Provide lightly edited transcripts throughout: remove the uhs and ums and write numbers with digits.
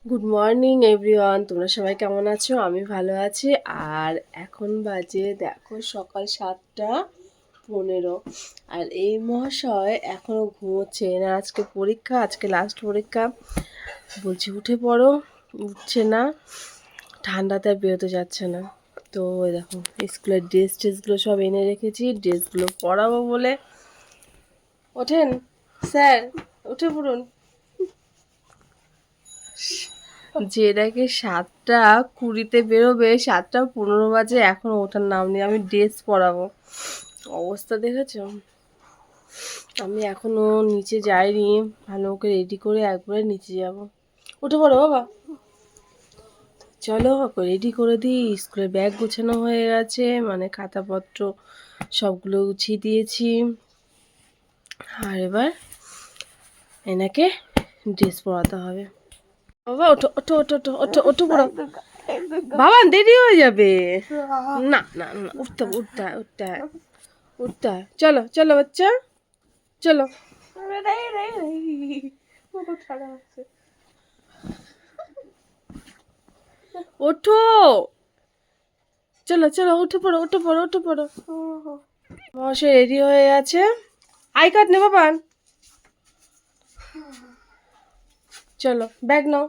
Good morning everyone, তোমরা সবাই কেমন আছো? আমি ভালো আছি। আর এখন বাজে দেখো সকাল 7:15। আর এই মহাশয় এখনো ঘুমোচ্ছে না। আজকে পরীক্ষা, আজকে লাস্ট পরীক্ষা। বলছি উঠে পড়ো, উঠছে না। ঠান্ডাতে আর বেরোতে যাচ্ছে না। তো ওই দেখো স্কুলের ড্রেসগুলো সব এনে রেখেছি, ড্রেসগুলো পরাবো বলে। ওঠেন স্যার, উঠে পড়ুন। যে নাকি 7:20 বেরোবে, 7:15 বাজে এখনো ওঠার নাম নেই। আমি ড্রেস পরাবো, অবস্থা দেখেছো? আমি এখনো নিচে যাইনি, ভালো করে রেডি করে একবারে নিচে যাব। উঠে পড়ো বাবা, চলো রেডি করে দিই। স্কুলের ব্যাগ গোছানো হয়ে গেছে, মানে খাতাপত্র সবগুলো গুছিয়ে দিয়েছি। আর এবার এনাকে ড্রেস পরাতে হবে। বাবা ওঠো ওঠো ওঠো ওঠো ওঠো ওঠো পড়ো বাবা, দেরি হয়ে যাবে। না না না, উঠতে হবে, উঠতে হয়, উঠতে হয়, উঠতে হয়। চলো চলো বাচ্চা, চলো। ওঠো, চলো চলো, উঠে পড়ো উঠে পড়ো উঠে পড়ো। মহাশয় রেডি হয়ে গেছে। আই কার্ড নে বাবা, চলো ব্যাগ নাও।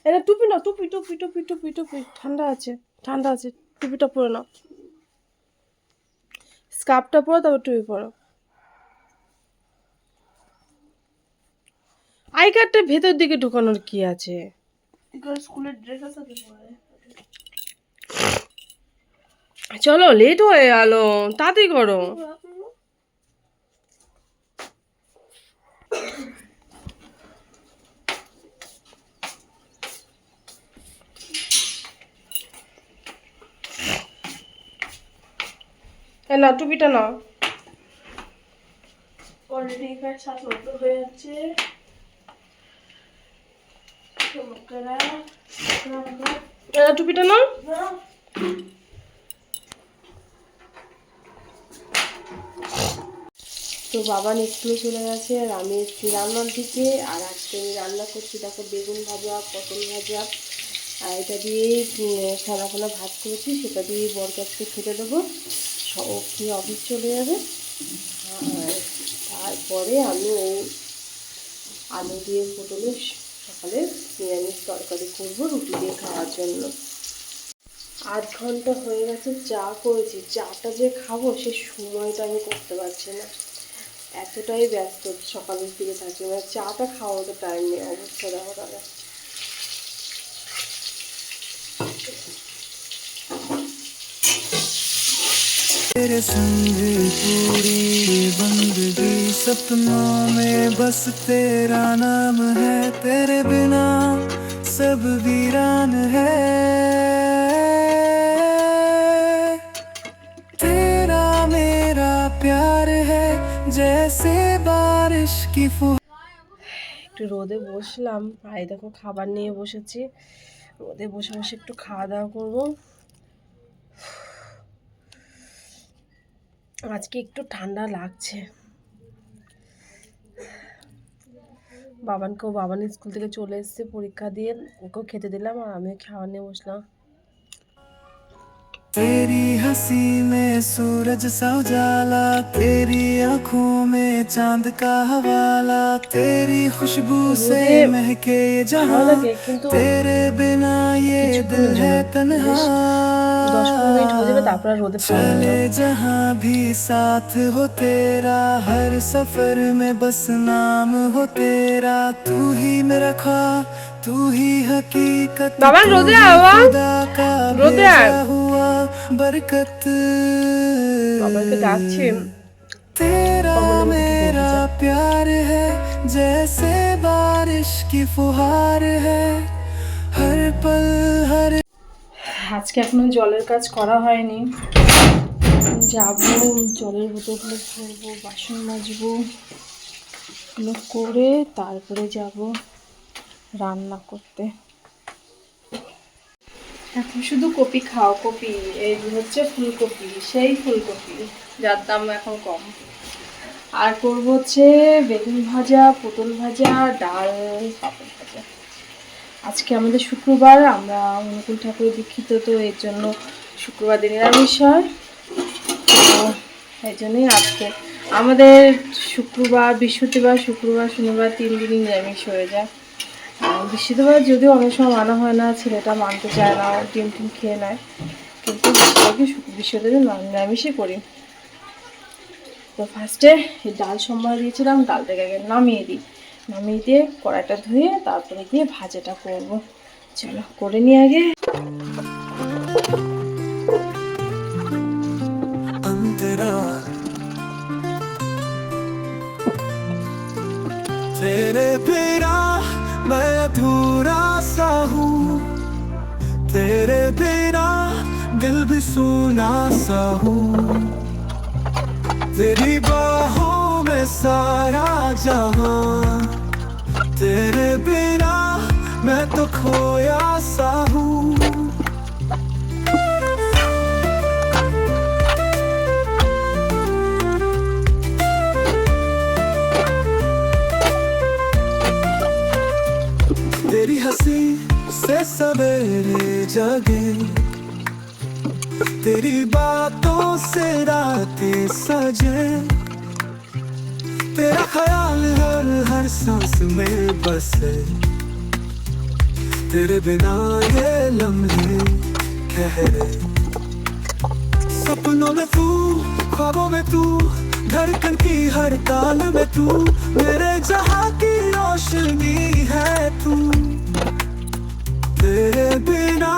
এটা টুপি নাও, টুপি টুপি টুপি টুপি টুপি, ঠান্ডা আছে ঠান্ডা আছে। টুপিটা পরে নাও, স্কার্ফটা পরো, তারপর টুপি পরো। আই কার্ডটা ভেতর দিকে ঢুকানোর কি আছে? স্কুলের ড্রেস আছে। চলো লেট হয়ে গেল, তাড়াতাড়ি করো। না টুপিটা নাও। অলরেডি এখানে 7 হয়ে যাচ্ছে। টুপিটা নাও। তো বাবা স্কুলে চলে গেছে, আর আমি এসেছি রান্নার দিকে। আর আজকে আমি রান্না করছি দেখো, বেগুন ভাজা, পটল ভাজা, আর এটা দিয়ে খানা খানা ভাত করেছি, সেটা দিয়ে বরগাছকে খেতে দেবো। ও খেয়ে অফিস চলে যাবে। আর তারপরে আমি ওই আলু দিয়ে পটলের সকালে নিরামিষ তরকারি করবো রুটি দিয়ে খাওয়ার জন্য। 8 ঘন্টা হয়ে গেছে চা করেছি, চাটা যে খাবো সে সময়টা আমি করতে পারছি না, এতটাই ব্যস্ত সকালের দিকে থাকি। মানে চাটা খাওয়ার তো টাইম নেই, অবস্থা দেখো দাদা। तेरे संग पूरी बंदगी सपनों में बस तेरा नाम है तेरे बिना सब वीरान है तेरा मेरा प्यार है जैसे बारिश की फुहार। একটু রোদে বসলাম, আর এই দেখো খাবার নিয়ে বসেছি। রোদে বসে বসে একটু খাওয়া দাওয়া করবো। আজকে একটু ঠান্ডা লাগছে। বাবান স্কুল থেকে চলে এসেছে পরীক্ষা দিয়ে, ওকেও খেতে দিলাম, আর আমিও খাওয়া নিয়ে বসলাম। तेरी हंसी में सूरज सा उजाला तेरी आंखों में चांद का हवाला तेरी खुशबू से রোদে महके ये ভালো जहां লাগে, কিন্তু तेरे बिना ये दिल কিছুক্ষণের है জন্য, तन्हा 10-15 মিনিট হয়ে যাবে, তারপর আর রোদে পারবো না। चले जहां भी साथ हो तेरा हर सफर में बस नाम हो तेरा तू ही मेरा ख्वाब तू ही हकीकत বাবা तू রোদে ही আয় বাবা, खुदा का রোদে আয়। भेजा हुआ बरकत বাবাকে ডাকছি, तेरा কমলের মধ্যে ঢুকে मेरा উঠেছে। प्यार है जैसे बारिश की फुहार है हर पल हर। আজকে এখনো জলের কাজ করা হয়নি, যাবো জলের বোতলগুলো ভরবো, বাসন মাজবো, এগুলো করে তারপরে যাব রান্না করতে। এখন শুধু কপি খাও, কপি এই হচ্ছে ফুলকপি, সেই ফুলকপি যার দাম এখন কম। আর করবো হচ্ছে বেগুন ভাজা, পটল ভাজা, ডাল, পাপড় ভাজা। আজকে আমাদের শুক্রবার, আমরা অনুকূল ঠাকুরের দীক্ষিত, তো এর জন্য শুক্রবার দিন নিরামিষ হয়। তো এই জন্যই আজকে আমাদের শুক্রবার, বৃহস্পতিবার, শুক্রবার, শনিবার 3 দিনই নিরামিষ হয়ে যায়। বৃহস্পতিবার যদিও অনেক সময় মানা হয় না, ছেলেটা মানতে চায় না, ডিম টিম খেয়ে নেয়, কিন্তু বেশিরভাগই বৃহস্পতিবার নিরামিষই করি। তো ফার্স্টে এই ডাল সম্বার দিয়েছিলাম, ডালটাকে আগে নামিয়ে দিয়ে কড়াইটা ধুয়ে তারপরে গিয়ে ভাজাটা করব। চলো করে নিই আগে। तेरे बिना मैं अधूरा सा हूँ, तेरे बिना दिल भी सुना सा हूँ, तेरी बाहों में सारा जहां, तेरे बिना मैं तो खोया सा हूँ। तेरी हंसी से सवेरे जगे, तेरी बातों से रातें सजे, तेरा ख्याल हर सांस में बसे, तेरे बिना ये लम्हे ठहरे। सपनों में तू, ख्वाबों में तू, धड़कन की हर ताल में तू, मेरे जहां की रोशनी है तू, तेरे बिना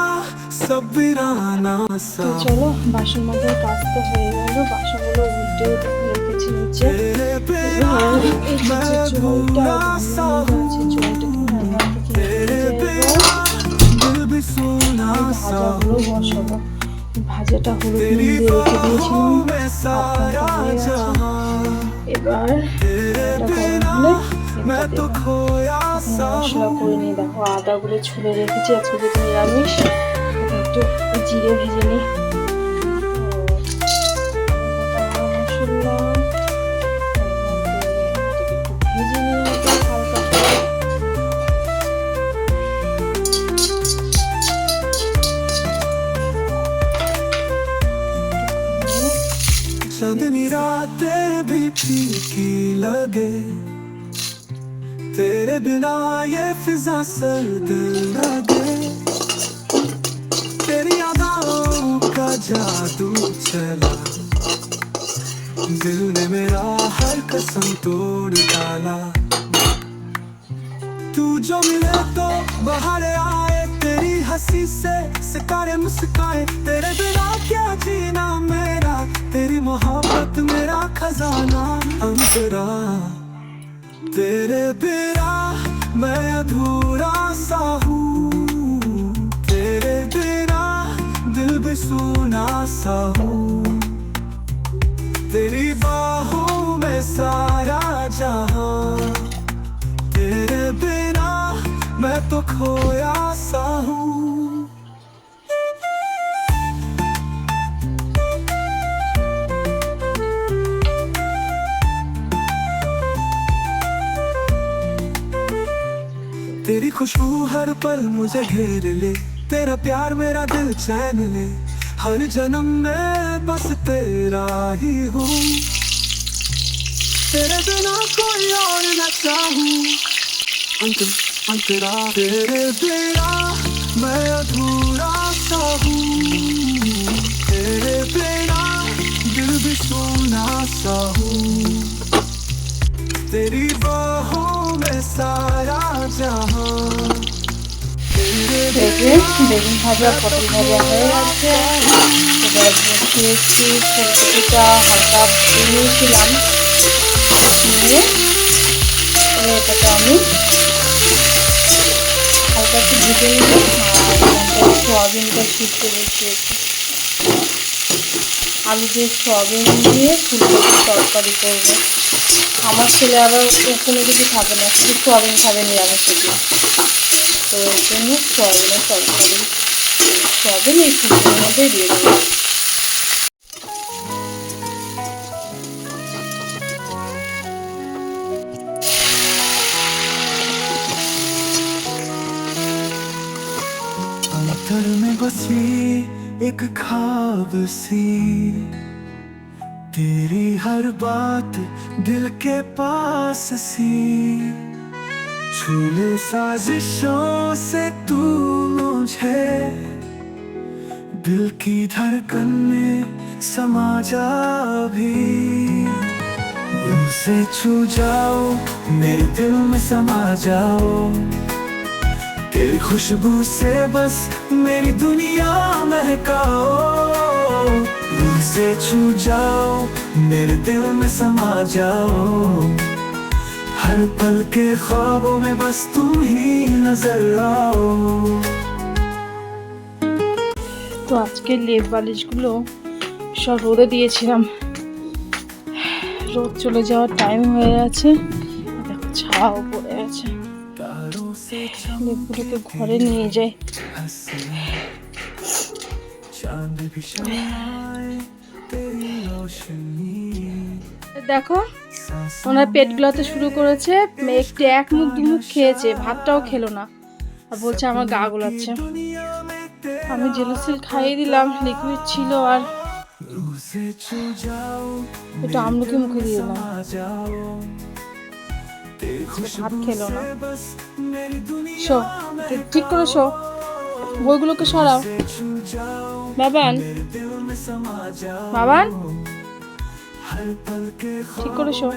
सब वीराना सा। চলো বাসন মাজার কাজ তো হয়ে গেল, বাসনগুলো উল্টে রেখেছি নিচে। तेरे बिना मैं अधूरा सा हूँ, तेरे बिना दिल भी सुना सा हूँ, বসাবো। ভাজাটা হলুদ নুন तेरी দিয়ে রেখে बाहों দিয়েছিলাম, में सारा जहां, এবার तेरे बिना मैं तो खोया सा মশলা हूँ। করে নিই। দেখো আদাগুলো ছুলে রেখেছি, আজকে যেহেতু নিরামিষ, একটু জিরে ভেজে নিই। মশলা একটু ভেজে নিই হালকা করে। चांदनी रातें भी फीकी लगे, तेरे बिना ये फिजा सर्द लगे, तेरी यादों का जादू चला, दिल ने मेरा हर कसम तोड़ डाला, तू जो मिले तो बहारे आए, तेरी हंसी से सितारे मुस्काए, तेरे बिना क्या जीना मेरा, तेरी मोहब्बत मेरा खजाना अंतरा, तेरे बिना मैं अधूरा सा हूँ, तेरे बिना दिल भी सुना सा हूँ, तेरी बाहों में सारा जहां, तेरे बिना मैं तो खोया सा हूँ। तेरी खुशबू हर पल मुझे घेर ले, तेरा प्यार मेरा दिल चैन ले, हर जन्म में बस तेरा ही हूँ, तेरे बिना कोई और न चाहूँ, अंतरा, तेरे बिना मैं अधूरा सा हूँ, तेरे बिना दिल भी सोना सा हूँ, तेरी बाहों में सारा जहां, বেগুন ভাজা পটল ভাজা হয়ে গেছে। এবার বসিয়েছি ফুলকপিটা হালকা ভেজে নিয়েছিলাম, নিয়ে এবার এটাকে আমি হালকা একটু ভেজে নেব। আর এখানটায় সোয়াবিনটা সিদ্ধ বসিয়েছি, আলু দিয়ে সোয়াবিন দিয়ে ফুলকপির তরকারি করবো। আমার ছেলে আবার কোনো কিছু খাবে না, শুধু সোয়াবিন খাবে নিরামিষের দিন, তো এর জন্য সোয়াবিনের তরকারি, সোয়াবিন এই ফুলকপির মধ্যে দিয়ে দেবো। भीतर में बसी एक ख्वाब सी, तेरी हर बात दिल के पास सी, छूले साजिशों से तू मुझे, दिल की धड़कन में समा जा भी, से छू जाओ मेरे दिल में समा जाओ, तेरी खुशबू से बस मेरी दुनिया महकाओ, से छू जाओ मेरे दिल में समा जाओ, हर पल के ख्वाबों में बस तुम ही नजर आओ। তো আজকে লেপ বালিশগুলো সব রোদে দিয়েছিলাম, রোদ চলে যাওয়ার টাইম হয়ে গেছে, দেখো ছাও পড়ে আছে। লেপগুলোকে ঘরে নিয়ে যাই। দেখো ওনার পেট গুলাতে শুরু করেছে, একটু এক মুখ দু মুখ খেয়েছে, ভাতটাও খেলো না, আর বলছে আমার গা গোলাচ্ছে। আমি জেলোসিল খাইয়ে দিলাম, লিকুইড ছিল, আর একটু আমলকি মুখে দিয়ে দিলাম, ভাত খেলো না। শো, ঠিক করে শো, বইগুলোকে সরাও। বাবান, বাবান, ঠিক করে শো।